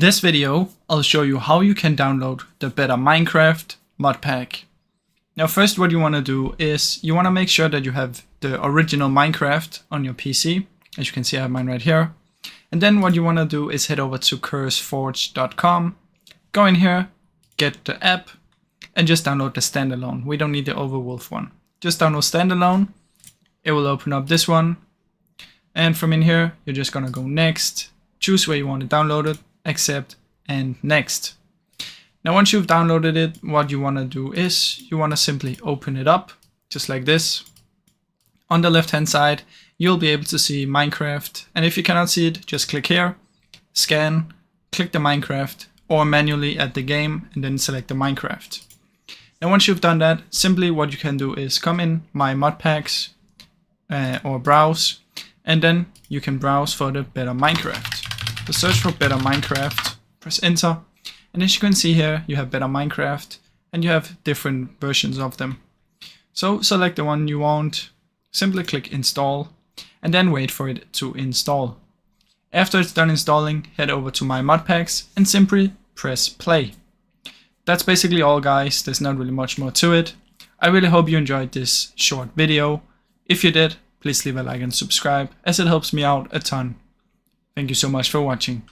In this video, I'll show you how you can download the Better Minecraft mod pack. Now first what you want to do is you want to make sure that you have the original Minecraft on your PC. As you can see, I have mine right here. And then what you want to do is head over to curseforge.com, go in here, get the app, and just download the standalone. We don't need the Overwolf one. Just download standalone. It will open up this one. And from in here, you're just going to go next, choose where you want to download it, accept, and next. Now once you've downloaded it, what you want to do is you want to simply open it up just like this. On the left hand side you'll be able to see Minecraft, and if you cannot see it, just click here, scan, click the Minecraft, or manually add the game and then select the Minecraft. Now once you've done that, simply what you can do is come in my mod packs or browse, and then you can browse for the Better Minecraft. So search for Better Minecraft, press enter, and as you can see here, you have Better Minecraft, and you have different versions of them. So select the one you want, simply click install, and then wait for it to install. After it's done installing, head over to my mod packs and simply press play. That's basically all, guys. There's not really much more to it. I really hope you enjoyed this short video. If you did, please leave a like and subscribe, as it helps me out a ton. Thank you so much for watching.